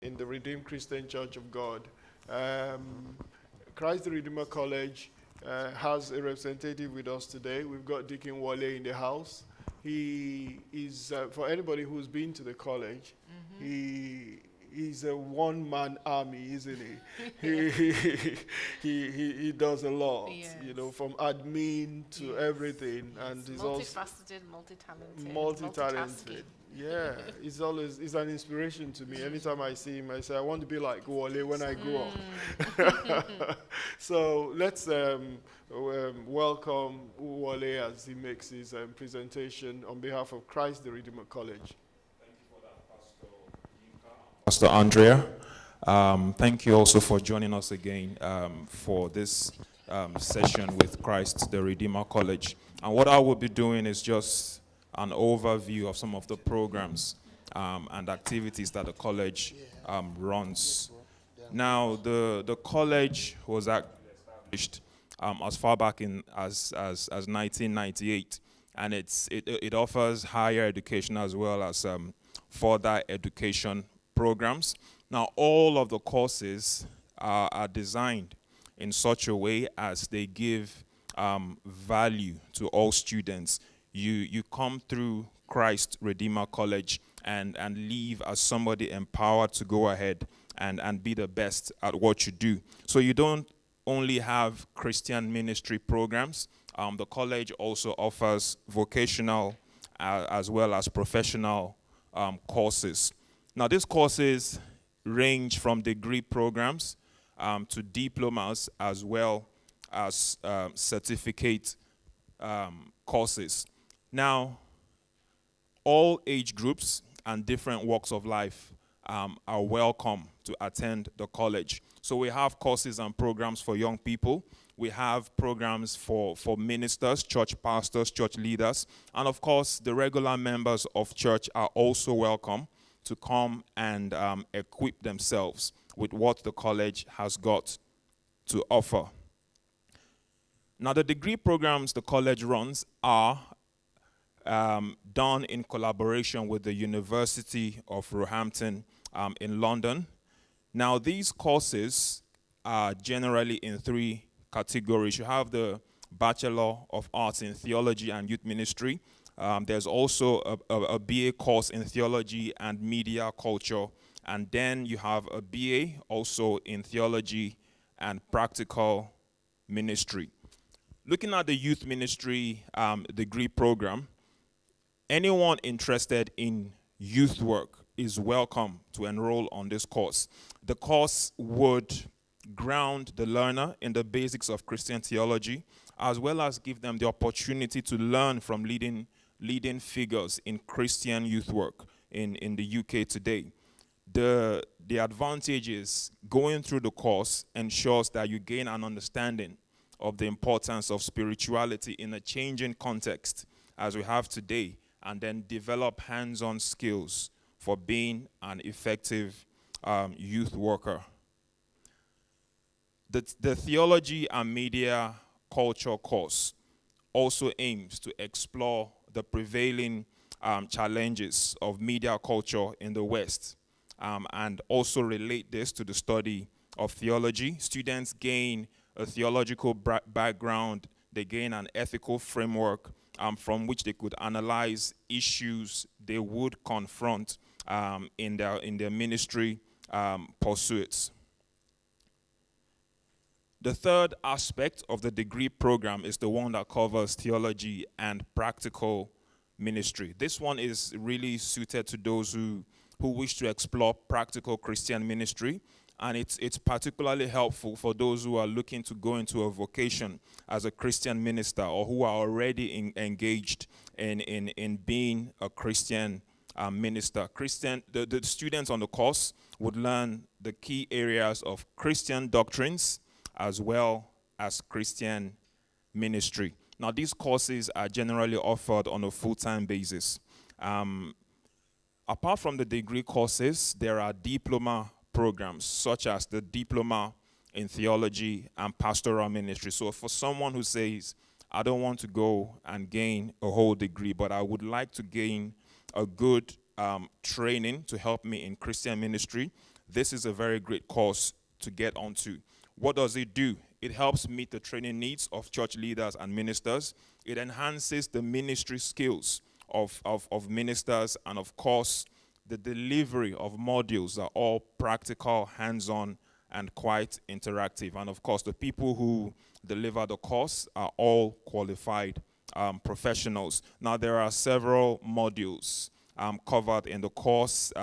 in the Redeemed Christian Church of God. Um, Christ the Redeemer College has a representative with us today. We've got Deacon Wale in the house. He is, for anybody who's been to the college, he he's a one-man army, isn't he? He does a lot, Yes. from admin to Yes. everything, Yes. and he's also Multifaceted, multi-talented, multi-talented. multitasking. Yeah, he's an inspiration to me. Anytime I see him, I say I want to be like Wale when I grow up. So let's welcome Wale as he makes his presentation on behalf of Christ the Redeemer College. Pastor Andrea. Thank you also for joining us again for this session with Christ the Redeemer College. And what I will be doing is just an overview of some of the programs and activities that the college runs. Now, the college was established as far back as 1998, and it offers higher education as well as further education programs. Now, all of the courses are designed in such a way as they give value to all students. You come through Christ Redeemer College and leave as somebody empowered to go ahead and be the best at what you do. So you don't only have Christian ministry programs. The college also offers vocational as well as professional courses. Now, these courses range from degree programs to diplomas as well as certificate courses. Now, all age groups and different walks of life are welcome to attend the college. So we have courses and programs for young people. We have programs for ministers, church pastors, church leaders, and of course, the regular members of church are also welcome to come and equip themselves with what the college has got to offer. Now, the degree programs the college runs are done in collaboration with the University of Roehampton in London. Now, these courses are generally in three categories. You have the Bachelor of Arts in Theology and Youth Ministry. There's also a BA course in Theology and Media Culture. And then you have a BA also in Theology and Practical Ministry. Looking at the Youth Ministry degree program, anyone interested in youth work is welcome to enroll on this course. The course would ground the learner in the basics of Christian theology, as well as give them the opportunity to learn from leading figures in Christian youth work in the UK today. The advantage is going through the course ensures that you gain an understanding of the importance of spirituality in a changing context as we have today, and then develop hands-on skills for being an effective youth worker. The Theology and Media Culture course also aims to explore the prevailing challenges of media culture in the West, and also relate this to the study of theology. Students gain a theological background, they gain an ethical framework from which they could analyze issues they would confront in their ministry pursuits. The third aspect of the degree program is the one that covers theology and practical ministry. This one is really suited to those who wish to explore practical Christian ministry, and it's particularly helpful for those who are looking to go into a vocation as a Christian minister, or who are already engaged in being a Christian minister. The students on the course would learn the key areas of Christian doctrines as well as Christian ministry. Now, these courses are generally offered on a full-time basis. Apart from the degree courses, there are diploma programs, such as the Diploma in Theology and Pastoral Ministry. So for someone who says, I don't want to go and gain a whole degree, but I would like to gain a good training to help me in Christian ministry, this is a very great course to get onto. What does it do? It helps meet the training needs of church leaders and ministers. It enhances the ministry skills of ministers, and of course, the delivery of modules are all practical, hands-on, and quite interactive. And of course, the people who deliver the course are all qualified professionals. Now, there are several modules covered in the course.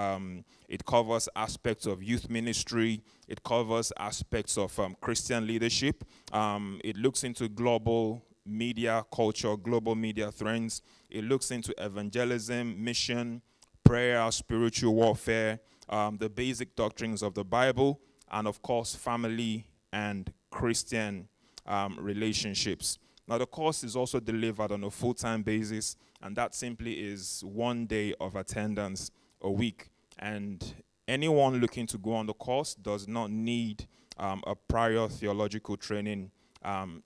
It covers aspects of youth ministry. It covers aspects of Christian leadership. It looks into global media culture, global media trends. It looks into evangelism, mission, prayer, spiritual warfare, the basic doctrines of the Bible, and of course, family and Christian relationships. Now, the course is also delivered on a full-time basis, and that simply is 1 day of attendance a week. And anyone looking to go on the course does not need a prior theological training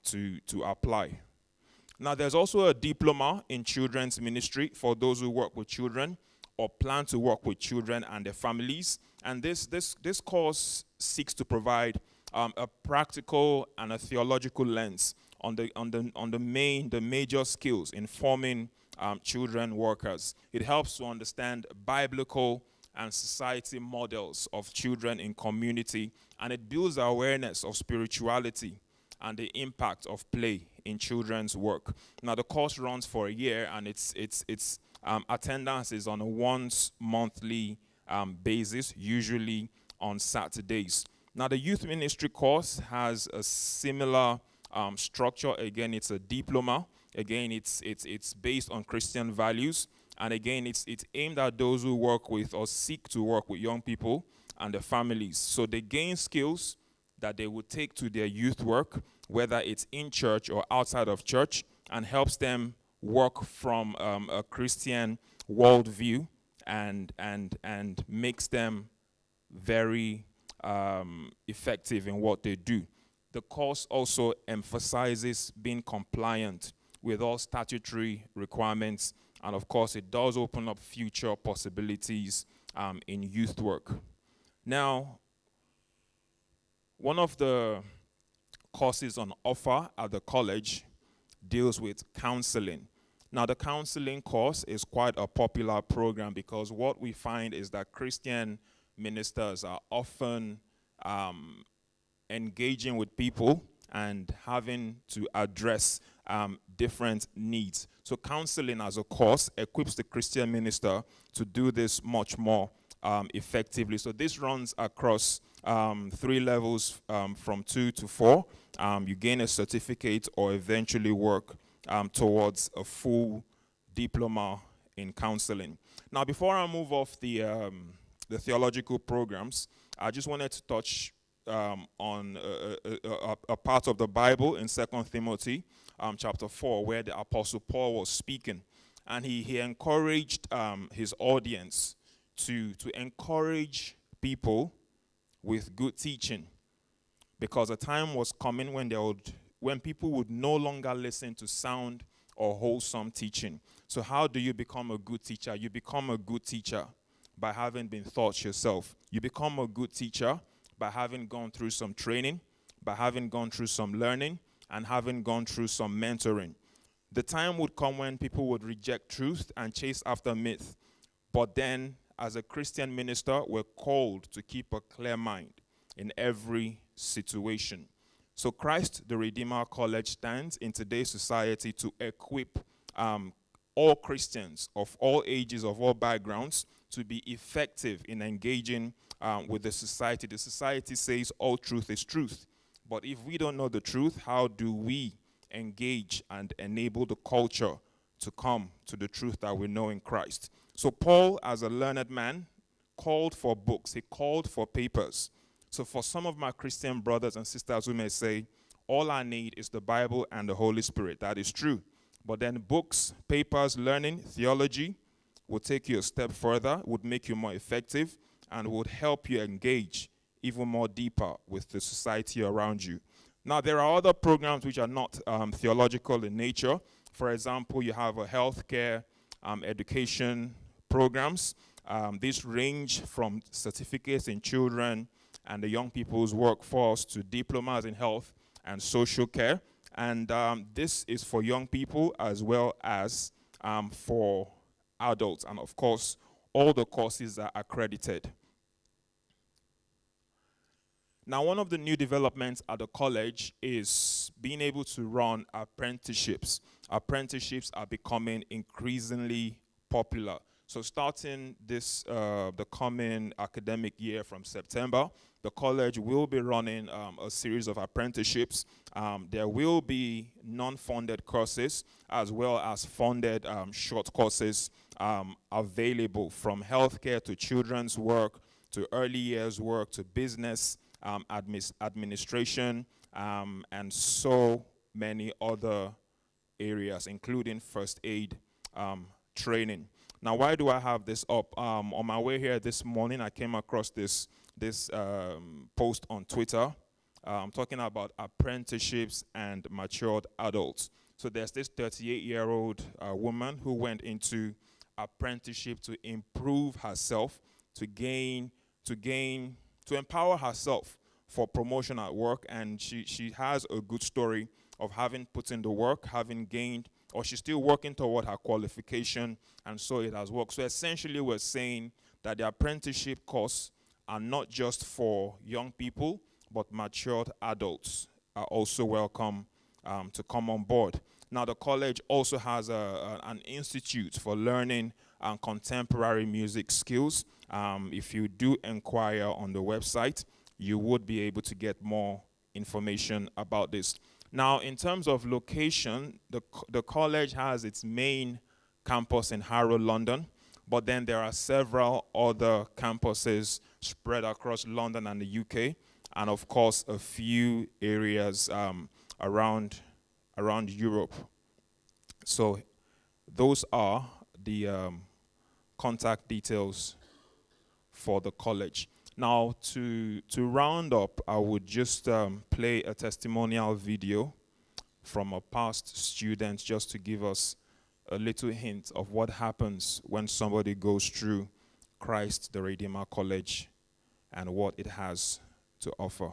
to apply. Now, there's also a diploma in children's ministry for those who work with children or plan to work with children and their families. And this course seeks to provide a practical and a theological lens on the major skills in forming children workers. It helps to understand biblical and society models of children in community, and it builds awareness of spirituality and the impact of play in children's work. Now, the course runs for a year, and its attendance is on a once monthly basis, usually on Saturdays. Now, the youth ministry course has a similar structure. Again, it's a diploma. Again, it's based on Christian values. And again, it's aimed at those who work with or seek to work with young people and their families. So they gain skills that they would take to their youth work, whether it's in church or outside of church, and helps them work from a Christian worldview and makes them very effective in what they do. The course also emphasizes being compliant with all statutory requirements, and of course, it does open up future possibilities in youth work. Now, one of the courses on offer at the college deals with counseling. Now, the counseling course is quite a popular program because what we find is that Christian ministers are often engaging with people and having to address different needs. So counseling as a course equips the Christian minister to do this much more effectively. So this runs across 3 levels from 2 to 4. You gain a certificate or eventually work towards a full diploma in counseling. Now, before I move off the theological programs, I just wanted to touch on a part of the Bible in 2 Timothy chapter 4, where the Apostle Paul was speaking. And he encouraged his audience to encourage people with good teaching, because a time was coming when people would no longer listen to sound or wholesome teaching. So how do you become a good teacher? You become a good teacher by having been taught yourself. You become a good teacher by having gone through some training, by having gone through some learning, and having gone through some mentoring. The time would come when people would reject truth and chase after myth. But then, as a Christian minister, we're called to keep a clear mind in every situation. So Christ the Redeemer College stands in today's society to equip all Christians of all ages, of all backgrounds, to be effective in engaging with the society. The society says all truth is truth. But if we don't know the truth, how do we engage and enable the culture to come to the truth that we know in Christ? So Paul, as a learned man, called for books. He called for papers. So for some of my Christian brothers and sisters who may say, all I need is the Bible and the Holy Spirit. That is true. But then books, papers, learning, theology will take you a step further, would make you more effective, and would help you engage even more deeper with the society around you. Now, there are other programs which are not theological in nature. For example, you have a healthcare education programs. These range from certificates in children and the young people's workforce to diplomas in health and social care. And this is for young people as well as for adults. And of course, all the courses are accredited. Now, one of the new developments at the college is being able to run apprenticeships. Apprenticeships are becoming increasingly popular. So starting the coming academic year from September, the college will be running a series of apprenticeships. There will be non-funded courses as well as funded short courses available, from healthcare to children's work to early years work to business administration, and so many other areas, including first aid training. Now, why do I have this up? On my way here this morning, I came across this post on Twitter talking about apprenticeships and matured adults. So there's this 38-year-old woman who went into apprenticeship to improve herself, to empower herself for promotion at work, and she has a good story of having put in the work, having gained, or she's still working toward her qualification, and so it has worked. So essentially we're saying that the apprenticeship course are not just for young people, but matured adults are also welcome to come on board. Now, the college also has an institute for learning contemporary music skills. If you do inquire on the website, you would be able to get more information about this. Now, in terms of location, the college has its main campus in Harrow, London, but then there are several other campuses spread across London and the UK, and of course, a few areas around Europe. So those are the contact details for the college. Now, to round up, I would just play a testimonial video from a past student, just to give us a little hint of what happens when somebody goes through Christ the Redeemer College and what it has to offer.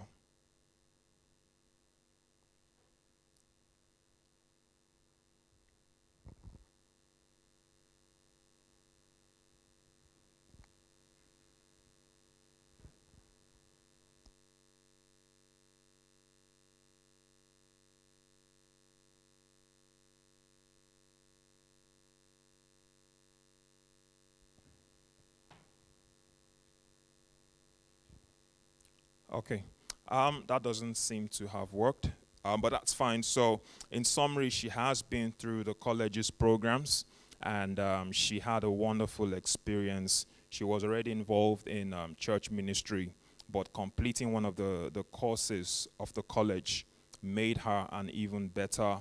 Okay, that doesn't seem to have worked, but that's fine. So in summary, she has been through the college's programs, and she had a wonderful experience. She was already involved in church ministry, but completing one of the courses of the college made her an even better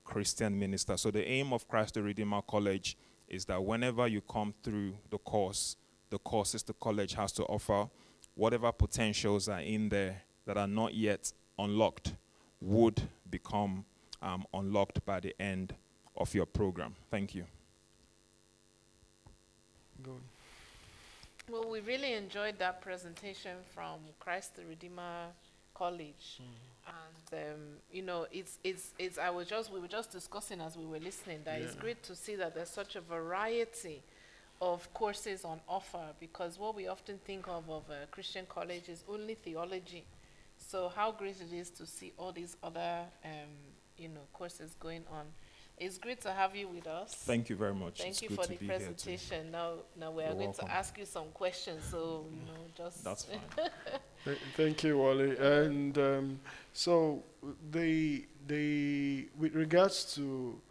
Christian minister. So the aim of Christ the Redeemer College is that whenever you come through the courses the college has to offer, whatever potentials are in there that are not yet unlocked would become unlocked by the end of your program. Thank you. Good. Well, we really enjoyed that presentation from Christ the Redeemer College. And we were just discussing as we were listening that it's great to see that there's such a variety of courses on offer, because what we often think of a Christian college is only theology. So how great it is to see all these other courses going on. It's great to have you with us. Thank you very much. Thank you for the presentation. Now we are You're going welcome. to ask you some questions. So just That's fine. Thank you, Wally. And so with regards to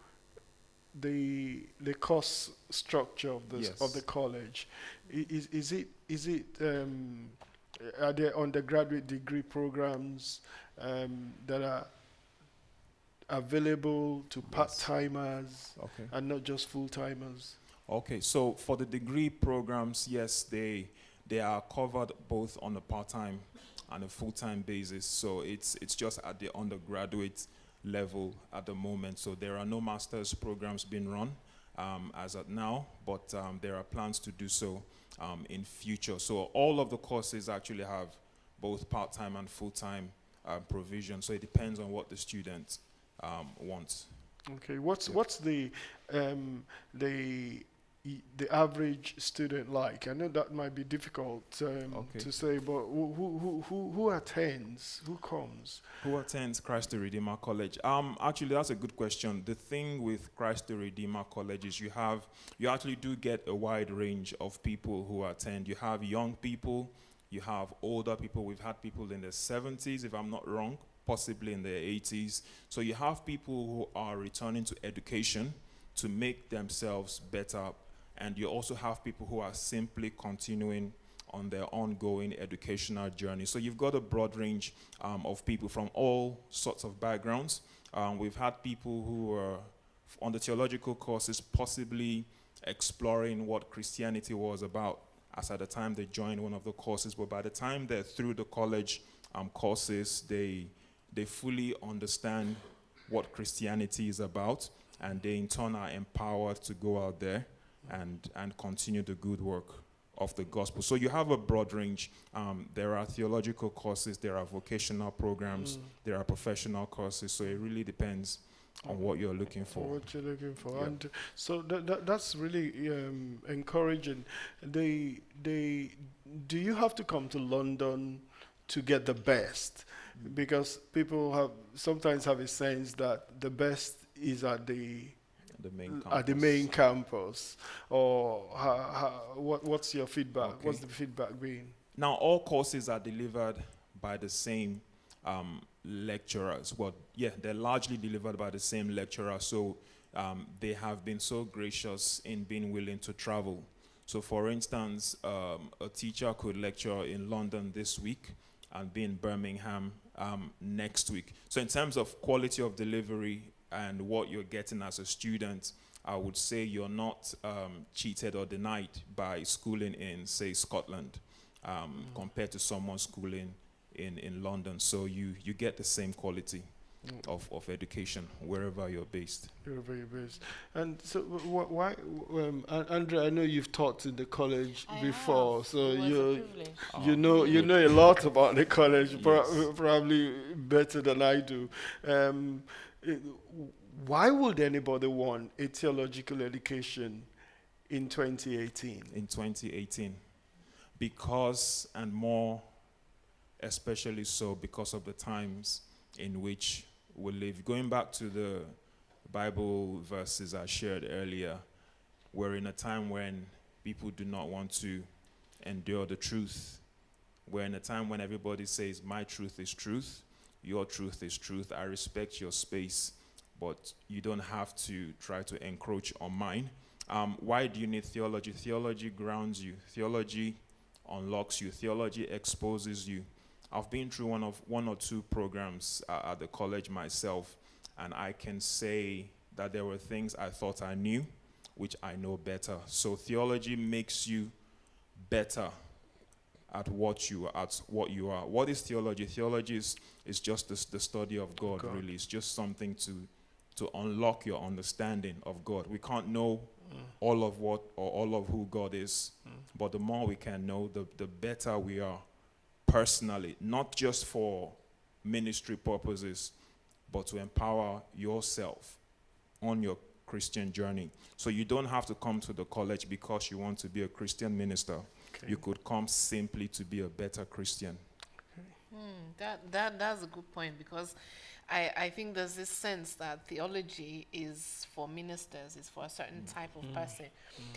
the course structure of the college, is it are there undergraduate degree programs that are available to part-timers and not just full-timers? Okay, so for the degree programs, yes, they are covered both on a part-time and a full-time basis. So it's just at the undergraduate level at the moment. So there are no master's programs being run as of now, but there are plans to do so in future. So all of the courses actually have both part-time and full-time provision. So it depends on what the student wants. Okay, what's the the average student like? I know that might be difficult Okay. to say, but who attends? Who comes? Who attends Christ the Redeemer College? Actually, that's a good question. The thing with Christ the Redeemer College is you actually do get a wide range of people who attend. You have young people, you have older people. We've had people in their 70s, if I'm not wrong, possibly in their 80s. So you have people who are returning to education to make themselves better, and you also have people who are simply continuing on their ongoing educational journey. So you've got a broad range of people from all sorts of backgrounds. We've had people who are on the theological courses possibly exploring what Christianity was about as at the time they joined one of the courses, but by the time they're through the college courses, they fully understand what Christianity is about, and they in turn are empowered to go out there and continue the good work of the gospel. So you have a broad range. There are theological courses, there are vocational programs, there are professional courses. So it really depends on what you're looking for. What you're looking for, Yeah. and so that's really encouraging. Do you have to come to London to get the best? Because people sometimes have a sense that the best is at the main campus, or what's your feedback? Okay. What's the feedback been? Now, all courses are delivered by the same lecturers. Well, yeah, they're largely delivered by the same lecturer. So they have been so gracious in being willing to travel. So, for instance, a teacher could lecture in London this week and be in Birmingham next week. So, in terms of quality of delivery and what you're getting as a student, I would say you're not cheated or denied by schooling in, say, Scotland, compared to someone schooling in London. So you get the same quality of education wherever you're based. Wherever you're based. And so, why, Andrea? I know you've taught in the college before, so It was a privilege. you know a lot about the college, Yes. probably better than I do. Why would anybody want a theological education in 2018? In 2018, because, and more especially so because of the times in which we live. Going back to the Bible verses I shared earlier, we're in a time when people do not want to endure the truth. We're in a time when everybody says, my truth is truth, your truth is truth, I respect your space, but you don't have to try to encroach on mine. Why do you need theology? Theology grounds you. Theology unlocks you. Theology exposes you. I've been through one or two programs at the college myself, and I can say that there were things I thought I knew, which I know better. So theology makes you better at what you are. What is theology? Theology is just the study of God, really. It's just something to unlock your understanding of God. We can't know all of what or all of who God is, but the more we can know, the better we are personally, not just for ministry purposes, but to empower yourself on your Christian journey. So you don't have to come to the college because you want to be a Christian minister. Okay. You could come simply to be a better Christian. That's a good point, because I think there's this sense that theology is for ministers, is for a certain type of person.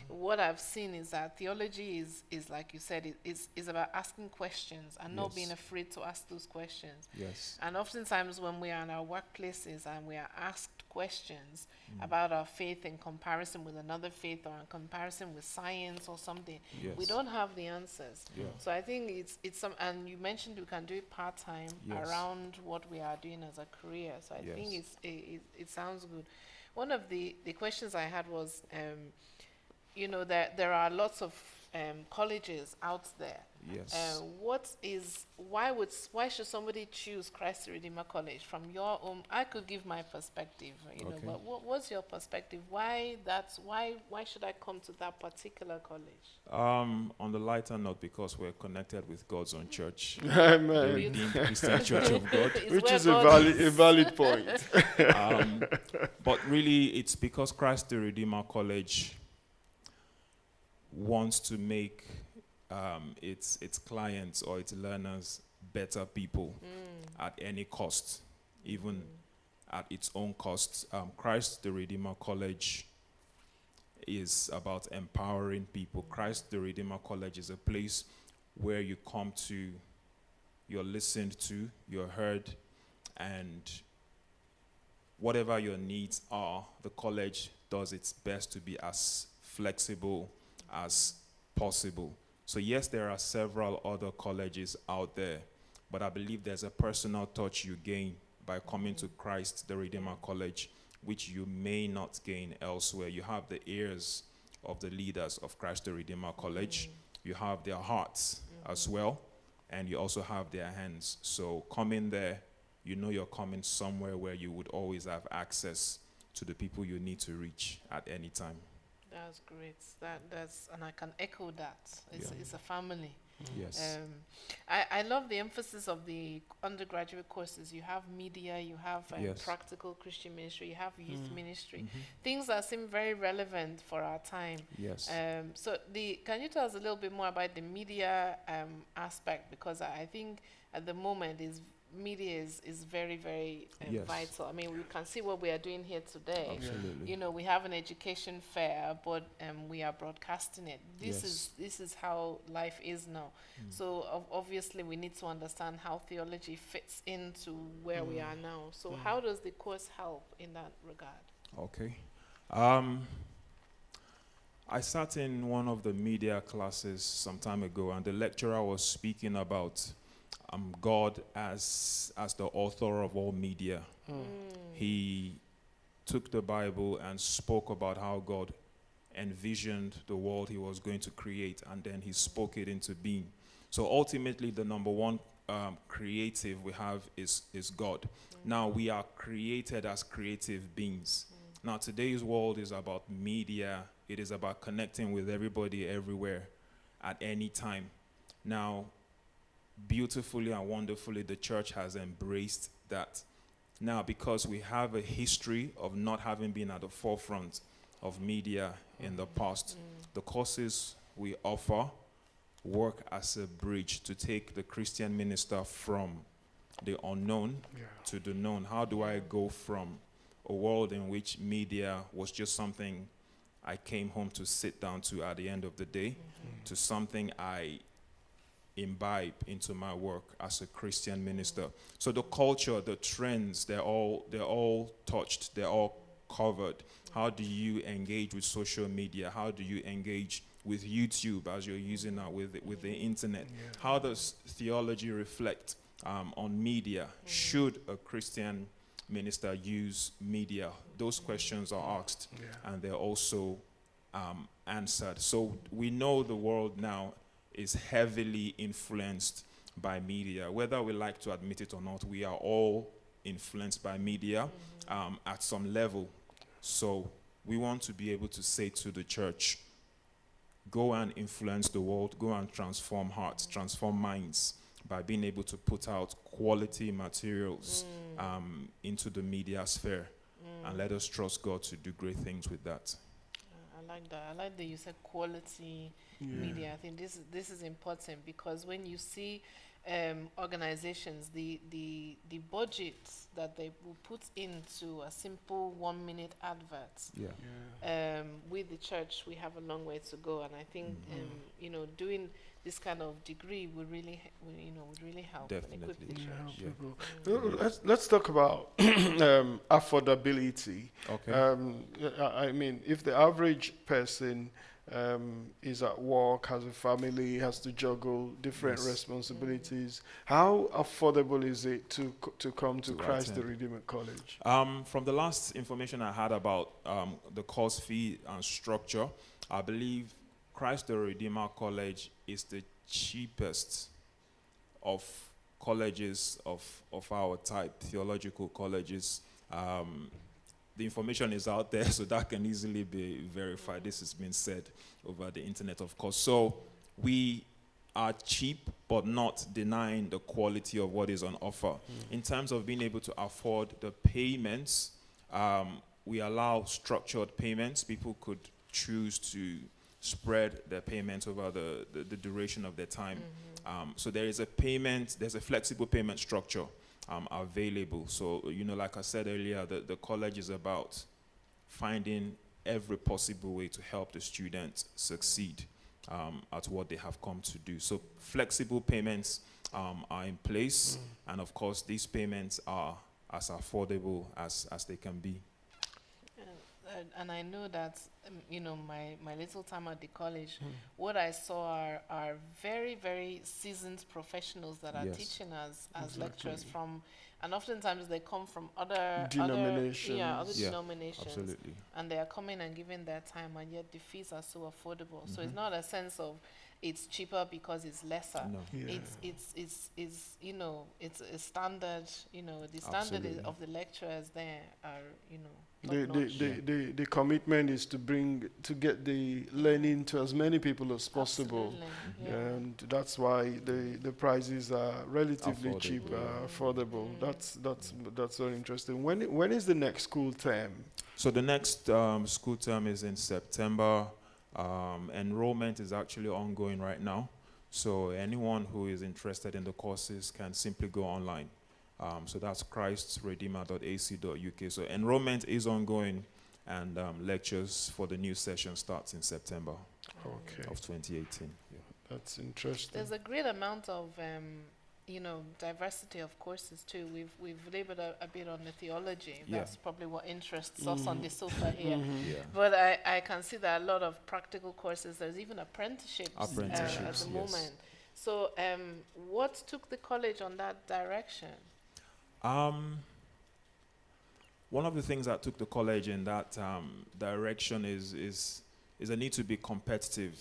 What I've seen is that theology is like you said, is about asking questions and not Yes. being afraid to ask those questions. Yes. And oftentimes when we are in our workplaces and we are asked questions about our faith in comparison with another faith or in comparison with science or something, we Yes. don't have the answers. Yeah. So I think it's some, and you mentioned we can do it part-time Yes. around what we are doing as a career. So I think Yes. it sounds good. One of the questions I had was, there are lots of colleges out there. Yes. Why should somebody choose Christ the Redeemer College from your own? I could give my perspective, Okay. but what's your perspective? Why should I come to that particular college? On the lighter note, because we're connected with God's own church, the Amen. Redeemed Christian Church of God. It's Which where is a God valid point. But really, it's because Christ the Redeemer College wants to make its clients or its learners better people at any cost, even at its own cost. Christ the Redeemer College is about empowering people. Christ the Redeemer College is a place where you come to, you're listened to, you're heard, and whatever your needs are, the college does its best to be as flexible as possible. So yes, there are several other colleges out there, but I believe there's a personal touch you gain by coming to Christ the Redeemer College, which you may not gain elsewhere. You have the ears of the leaders of Christ the Redeemer College. You have their hearts as well, and you also have their hands. So coming there, you know you're coming somewhere where you would always have access to the people you need to reach at any time. That's great. That's and I can echo that. It's a family. Yes. I love the emphasis of the undergraduate courses. You have media, you have Yes. practical Christian ministry, you have youth ministry, things that seem very relevant for our time. Yes. So can you tell us a little bit more about the media aspect? Because I think at the moment media is very, very Yes. vital. I mean, we can see what we are doing here today. Absolutely. You know, we have an education fair, but we are broadcasting it. This is how life is now. So obviously we need to understand how theology fits into where we are now. So how does the course help in that regard? Okay. I sat in one of the media classes some time ago, and the lecturer was speaking about God as the author of all media. He took the Bible and spoke about how God envisioned the world he was going to create, and then he spoke it into being. So ultimately, the number one creative we have is God. Now, we are created as creative beings. Now, today's world is about media. It is about connecting with everybody everywhere at any time. Now, beautifully and wonderfully, the church has embraced that. Now, because we have a history of not having been at the forefront of media in the past, the courses we offer work as a bridge to take the Christian minister from the unknown to the known. How do I go from a world in which media was just something I came home to sit down to at the end of the day, to something I imbibe into my work as a Christian minister? So the culture, the trends, they're all touched, they're all covered. How do you engage with social media? How do you engage with YouTube as you're using now with the internet? How does theology reflect on media? Should a Christian minister use media? Those questions are asked, and they're also answered. So we know the world now is heavily influenced by media. Whether we like to admit it or not, we are all influenced by media at some level. So we want to be able to say to the church, go and influence the world, go and transform hearts, transform minds by being able to put out quality materials into the media sphere. And let us trust God to do great things with that. I like that. I like that you said quality media. I think this is important, because when you see organizations, the budgets that they will put into a simple 1-minute advert, with the church, we have a long way to go. And I think doing this kind of degree would really help and equip the church. Let's talk about affordability. Okay. I mean, if the average person is at work, has a family, has to juggle different responsibilities, how affordable is it to come to Christ the Redeemer College? From the last information I had about the course fee and structure, I believe Christ the Redeemer College is the cheapest of colleges of our type, theological colleges. The information is out there, so that can easily be verified. This has been said over the internet, of course. So we are cheap, but not denying the quality of what is on offer. In terms of being able to afford the payments, we allow structured payments. People could choose to spread their payments over the duration of their time. So there's a flexible payment structure available. So, like I said earlier, the college is about finding every possible way to help the students succeed at what they have come to do. So flexible payments are in place, and of course these payments are as affordable as they can be. And I know that, my little time at the college, what I saw are very, very seasoned professionals that are Yes. teaching as Exactly. lecturers from, and oftentimes they come from other Denominations. other Yeah, denominations, Absolutely. and they are coming and giving their time, and yet the fees are so affordable. So it's not a sense of it's cheaper because it's lesser. No. Yeah. It's it's a standard. The standard Absolutely. of the lecturers there are The, top-notch. the commitment is to get the learning to as many people as possible. Absolutely, yeah. And that's why the prices are relatively Affordable, cheap, yeah. affordable. That's very interesting. When is the next school term? So the next school term is in September. Enrollment is actually ongoing right now. So anyone who is interested in the courses can simply go online. So that's christredeemer.ac.uk. So enrollment is ongoing, and lectures for the new session starts in September Okay, of 2018. Yeah. that's interesting. There's a great amount of diversity of courses too. We've labored a bit on the theology. Yeah. That's probably what interests us on the sofa here. Yeah. But I can see that a lot of practical courses. There's even apprenticeships, at Apprenticeships, the yes. moment. So what took the college on that direction? One of the things that took the college in that direction is a need to be competitive,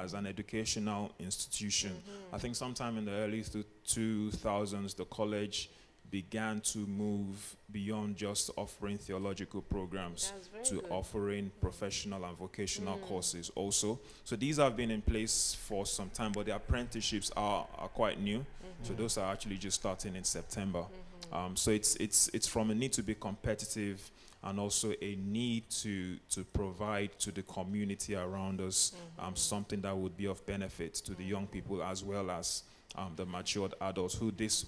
as an educational institution. I think sometime in the early 2000s, the college began to move beyond just offering theological programs That's very to good. offering professional and vocational courses also. So these have been in place for some time, but the apprenticeships are quite new. So those are actually just starting in September. So it's from a need to be competitive, and also a need to provide to the community around us something that would be of benefit to the young people as well as the matured adults, who this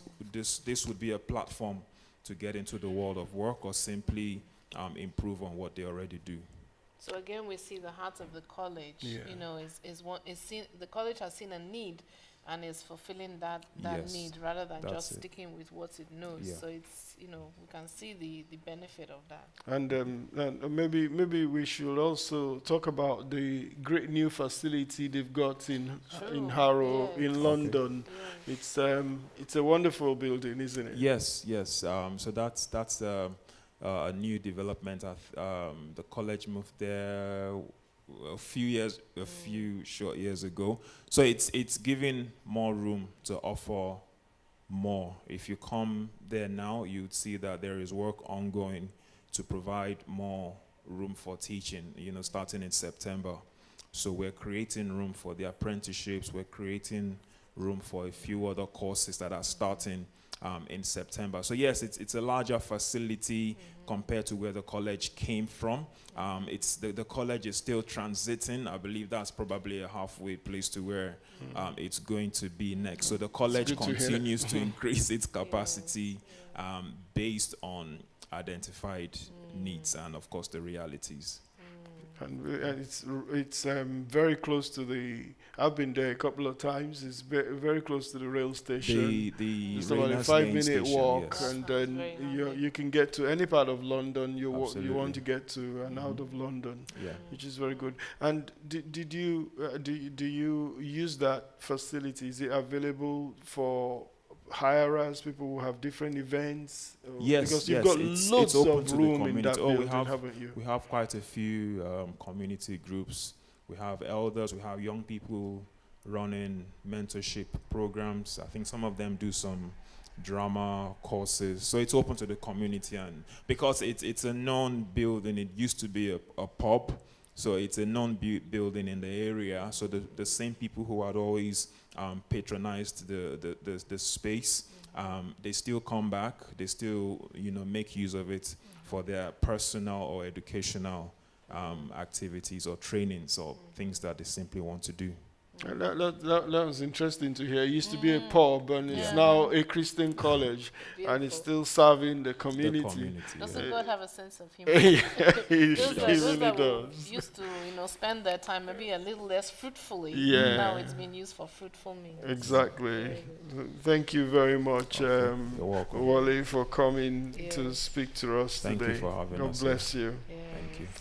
would be a platform to get into the world of work or simply improve on what they already do. So again, we see the heart of the college. Yeah. The college has seen a need, and is fulfilling that Yes, need rather than that's just it. sticking with what it knows. Yeah. So it's we can see the benefit of that. And maybe we should also talk about the great new facility they've got in True, Harrow, yes. in London. Yes. It's a wonderful building, isn't it? Yes. So that's a new development. The college moved there a few short years ago. So it's giving more room to offer more. If you come there now, you'd see that there is work ongoing to provide more room for teaching, starting in September. So we're creating room for the apprenticeships. We're creating room for a few other courses that are starting in September. So yes, it's a larger facility compared to where the college came from. It's the college is still transiting. I believe that's probably a halfway place to where it's going to be next. So the college good to hear. continues to increase its capacity based on identified needs and, of course, the realities. And it's very close to the. I've been there a couple of times. It's very close to the rail station. The It's about a Reynolds 5-minute Lane station, walk, yes. and That's then very handy. you can get to any part of London you Absolutely. want to get to, and out of London, Yeah. which is very good. And did you do you use that facility? Is it available for hirers, people who have different events? Yes, because you've yes, got it's loads open of to the room in community. that Oh, we building, have- haven't you? We have quite a few community groups We have elders, we have young people running mentorship programs. I think some of them do some drama courses. So it's open to the community, and because it's a known building, it used to be a pub. So it's a known building in the area. So the same people who had always patronized the space, they still come back. They still, make use of it for their personal or educational activities or trainings or things that they simply want to do. That was interesting to hear. It used to be a pub, and it's now a Christian college, and it's still serving the community. Doesn't God have a sense of humor? He those really that does. used to, spend their time maybe a little less fruitfully. Yeah. Now it's been used for fruitful means. Exactly. Thank you very much, You're welcome. Wale, for coming to speak to us Thank today. you for having us. God bless you. Yeah. Thank you.